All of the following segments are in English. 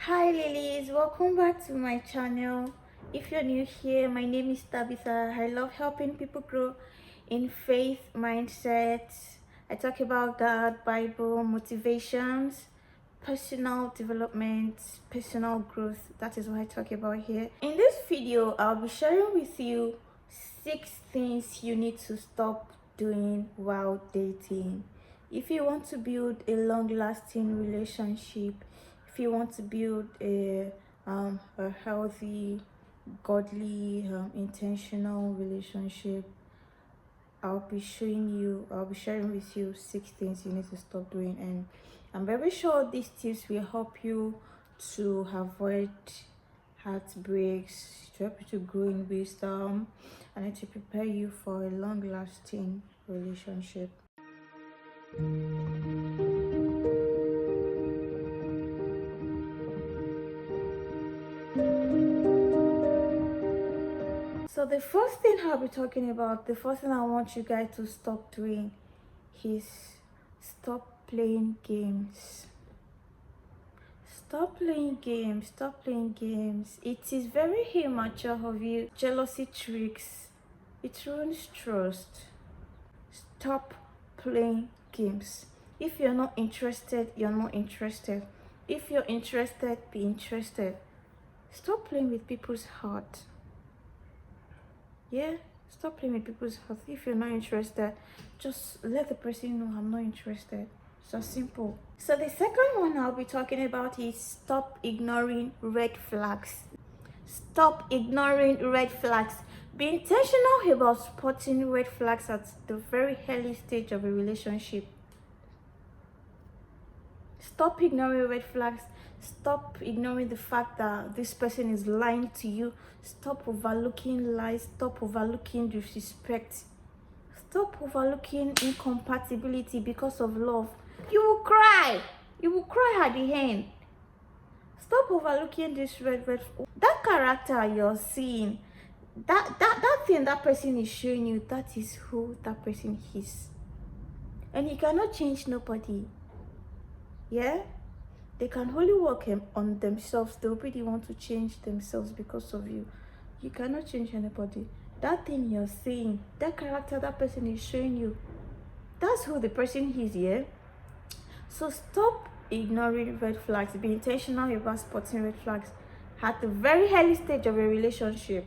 Hi lilies, welcome back to my channel. If you're new here, my name is Tabitha. I love helping people grow in faith mindset. I talk about God, Bible, motivations, personal development, personal growth. That is what I talk about here. In this video, I'll be sharing with you 6 things you need to stop doing while dating. If you want to build a long-lasting relationship, if you want to build a healthy, godly, intentional relationship, I'll be sharing with you 6 things you need to stop doing, and I'm very sure these tips will help you to avoid heartbreaks, to help you to grow in wisdom, and to prepare you for a long-lasting relationship. So the first thing I'll be talking about, the first thing I want you guys to stop doing is stop playing games. Stop playing games. Stop playing games. It is very immature of you. Jealousy tricks. It ruins trust. Stop playing games. If you're not interested, you're not interested. If you're interested, be interested. Stop playing with people's heart. Yeah, stop playing with people's heart. If you're not interested, just let the person know I'm not interested. So simple. So the second one I'll be talking about is stop ignoring red flags. Stop ignoring red flags. Be intentional about spotting red flags at the very early stage of a relationship. Stop ignoring red flags. Stop ignoring the fact that this person is lying to you. Stop overlooking lies. Stop overlooking disrespect. Stop overlooking incompatibility because of love. You will cry. You will cry at the end. Stop overlooking this red. That character you're seeing, that thing that person is showing you, that is who that person is. And you cannot change nobody. Yeah? They can only work on themselves. They'll be the one to change themselves because of you. You cannot change anybody. That thing you're seeing, that character that person is showing you, that's who the person is, yeah? So stop ignoring red flags. Be intentional about spotting red flags at the very early stage of a relationship.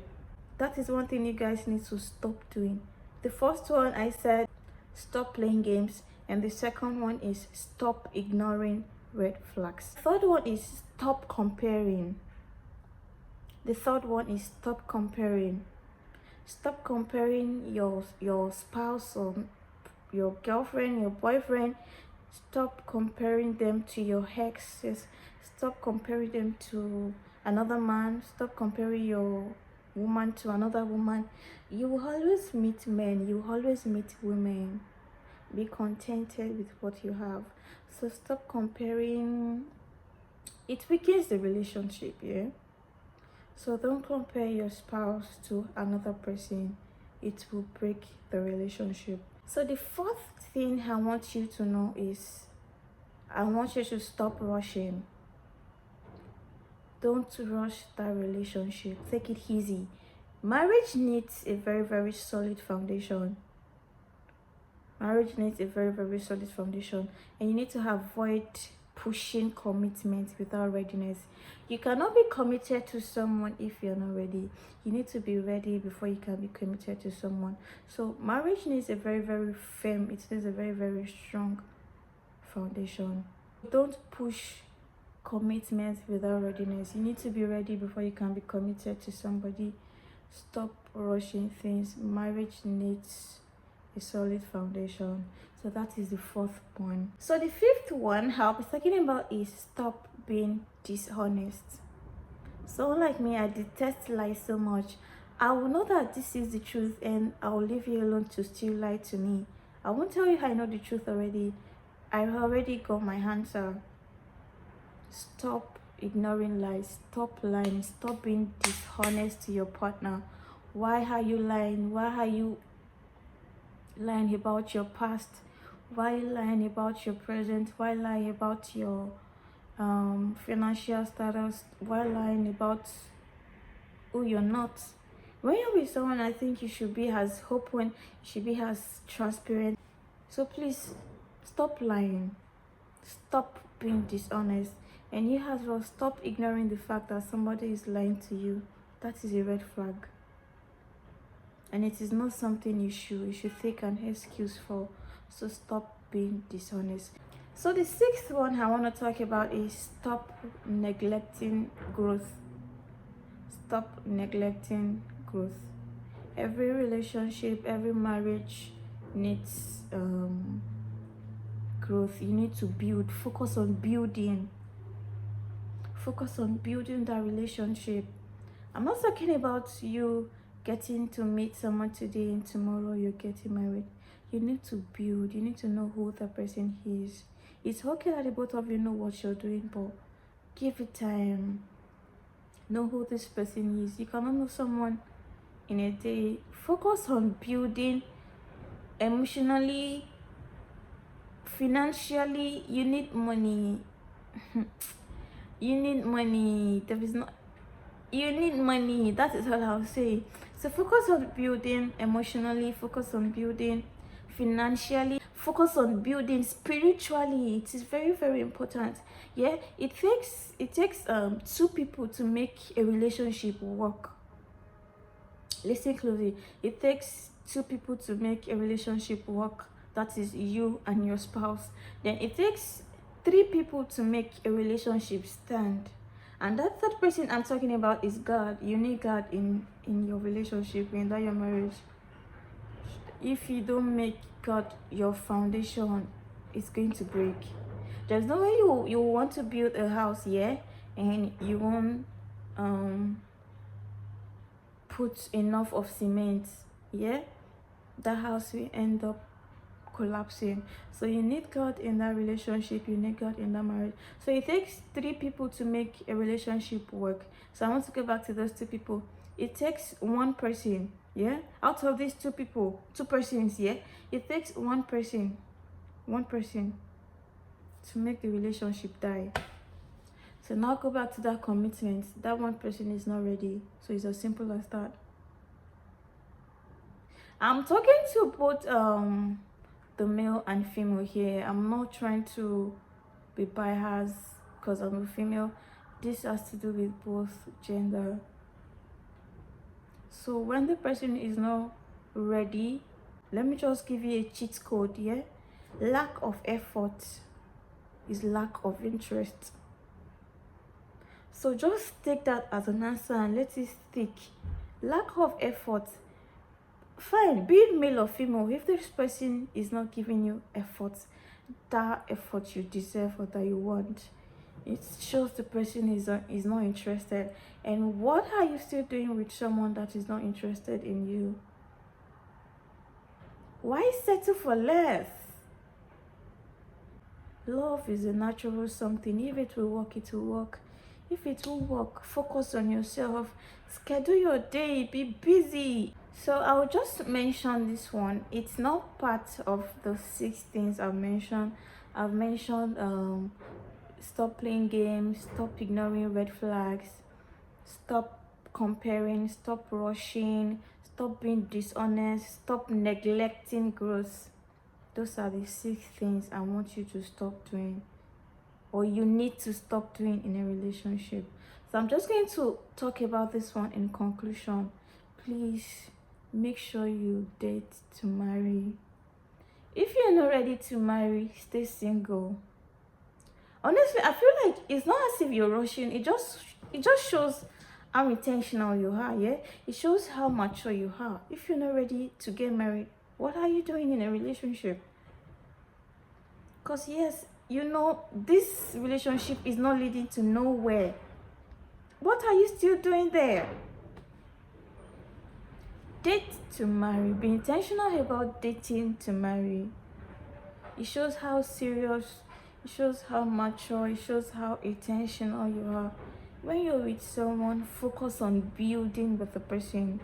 That is one thing you guys need to stop doing. The first one I said, stop playing games. And the second one is stop ignoring red flags. The third one is stop comparing. The third one is stop comparing. Stop comparing your spouse or your girlfriend, your boyfriend. Stop comparing them to your exes. Stop comparing them to another man. Stop comparing your woman to another woman. You will always meet men. You will always meet women. Be contented with what you have. So stop comparing. It weakens the relationship, yeah? So don't compare your spouse to another person. It will break the relationship. So the fourth thing I want you to know is I want you to stop rushing. Don't rush that relationship. Take it easy. Marriage needs a very, very solid foundation. Marriage needs a very, very solid foundation, and you need to avoid pushing commitment without readiness. You cannot be committed to someone if you're not ready. You need to be ready before you can be committed to someone. So marriage needs a very, very firm, it needs a very, very strong foundation. Don't push commitment without readiness. You need to be ready before you can be committed to somebody. Stop rushing things. Marriage needs a solid foundation. So that is the fourth point. So the fifth one I'll be talking about is stop being dishonest. So like me, I detest lies so much. I will know that this is the truth and I will leave you alone to still lie to me. I won't tell you I know the truth already. I already got my answer. Stop ignoring lies. Stop lying. Stop being dishonest to your partner. Why are you lying? Why are you lying about your past? Why lying about your present? Why lie about your financial status while lying about who you're not. When you're with someone, I think you should be as open, you should be as transparent. So please stop lying, stop being dishonest, and you as well stop ignoring the fact that somebody is lying to you. That is a red flag, and it is not something you should take an excuse for. So stop being dishonest. So the sixth one I want to talk about is stop neglecting growth. Stop neglecting growth. Every relationship, every marriage needs growth. You need to build. Focus on building. Focus on building that relationship. I'm not talking about you getting to meet someone today and tomorrow you're getting married. You need to build. You need to know who the person is. It's okay that the both of you know what you're doing, but give it time. Know who this person is. You cannot know someone in a day. Focus on building emotionally, financially. You need money. You need money. There is not. You need money. That is all I'll say. So focus on building emotionally. Focus on building financially. Focus on building spiritually. It is very, very important. Yeah, it takes two people to make a relationship work. Listen closely. It takes two people to make a relationship work. That is you and your spouse. Then it takes three people to make a relationship stand. And that third person I'm talking about is God. You need God in your relationship, in that your marriage. If you don't make God your foundation, it's going to break. There's no way you want to build a house, yeah, and you won't put enough of cement, yeah, the house will end up collapsing. So you need God in that relationship, you need God in that marriage. So it takes three people to make a relationship work. So I want to go back to those two people. It takes one person, yeah, out of these two persons, yeah, it takes one person to make the relationship die. So now go back to that commitment. That one person is not ready. So it's as simple as that. I'm talking to both the male and female here. I'm not trying to be biased because I'm a female. This has to do with both gender. So when the person is not ready, let me just give you a cheat code, yeah? Lack of effort is lack of interest. So just take that as an answer and let it stick. Lack of effort. Fine, be it male or female, if this person is not giving you effort, that effort you deserve or that you want, it shows the person is not interested. And what are you still doing with someone that is not interested in you? Why settle for less? Love is a natural something. If it will work, it will work. If it will work, focus on yourself. Schedule your day. Be busy. So I'll just mention this one. It's not part of the 6 things I've mentioned. I've mentioned stop playing games, stop ignoring red flags, stop comparing, stop rushing, stop being dishonest, stop neglecting growth. Those are the 6 things I want you to stop doing, or you need to stop doing in a relationship. So I'm just going to talk about this one in conclusion. Please make sure you date to marry. If you're not ready to marry, stay single. Honestly, I feel like it's not as if you're rushing. It just shows how intentional you are, yeah? It shows how mature you are. If you're not ready to get married, what are you doing in a relationship? Because yes, you know, this relationship is not leading to nowhere. What are you still doing there? Date to marry. Be intentional about dating to marry. It shows how serious, it shows how mature, it shows how intentional you are. When you're with someone, focus on building with the person.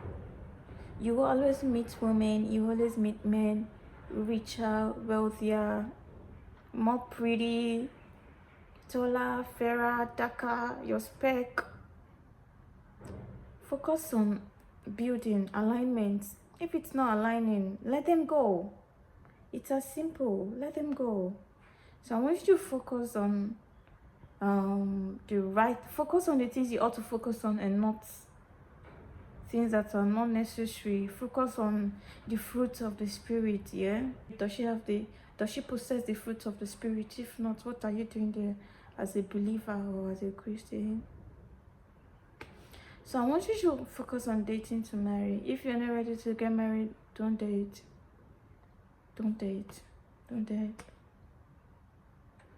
You will always meet women, you always meet men, richer, wealthier, more pretty, taller, fairer, darker, your spec. Focus on building alignment. If it's not aligning, let them go. It's as simple. Let them go. So I want you to focus on focus on the things you ought to focus on, and not things that are not necessary. Focus on the fruits of the spirit. Yeah, does she possess the fruits of the spirit? If not, what are you doing there as a believer or as a Christian? So I want you to focus on dating to marry. If you're not ready to get married, don't date. Don't date. Don't date.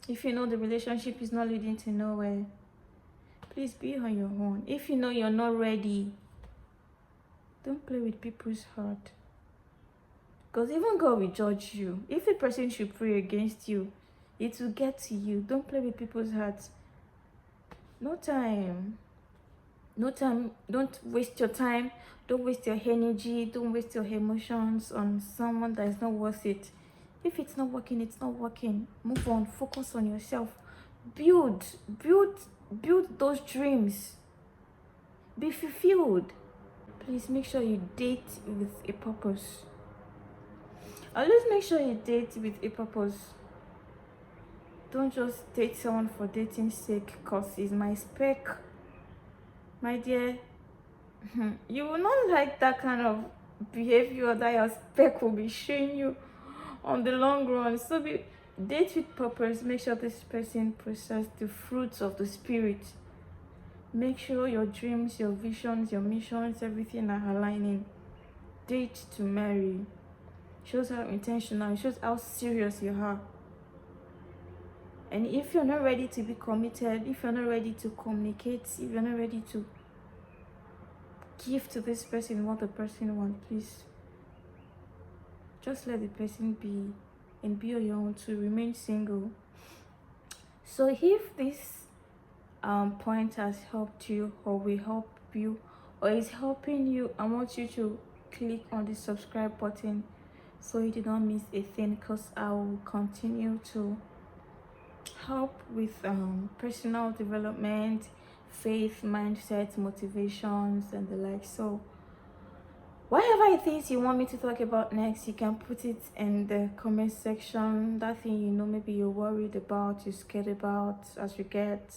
If you know the relationship is not leading to nowhere, please be on your own. If you know you're not ready, don't play with people's heart. Because even God will judge you. If a person should pray against you, it will get to you. Don't play with people's hearts. No time. No time. Don't waste your time. Don't waste your energy. Don't waste your emotions on someone that is not worth it. If it's not working, it's not working. Move on. Focus on yourself. Build those dreams. Be fulfilled. Please make sure you date with a purpose. Always make sure you date with a purpose. Don't just date someone for dating's sake because it's my spec. My dear, you will not like that kind of behavior that your spec will be showing you on the long run. So date with purpose. Make sure this person possesses the fruits of the spirit. Make sure your dreams, your visions, your missions, everything are aligning. Date to marry. Shows how intentional, shows how serious you are. And if you're not ready to be committed, if you're not ready to communicate, if you're not ready to give to this person what the person wants, please just let the person be and be on your own to remain single. So if this point has helped you or will help you or is helping you, I want you to click on the subscribe button so you do not miss a thing, because I will continue to help with personal development, faith, mindset, motivations, and the like. So whatever it is you want me to talk about next, you can put it in the comment section. That thing you know maybe you're worried about, you're scared about as you get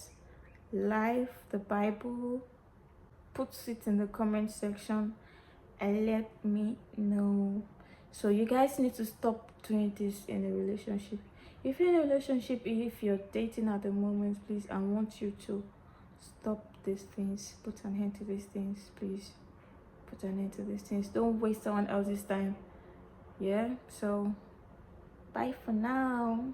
life, the Bible, put it in the comment section and let me know. So you guys need to stop doing this in a relationship. If you're in a relationship, if you're dating at the moment, please, I want you to stop these things. Put an end to these things, please. Put an end to these things. Don't waste someone else's time. Yeah, so bye for now.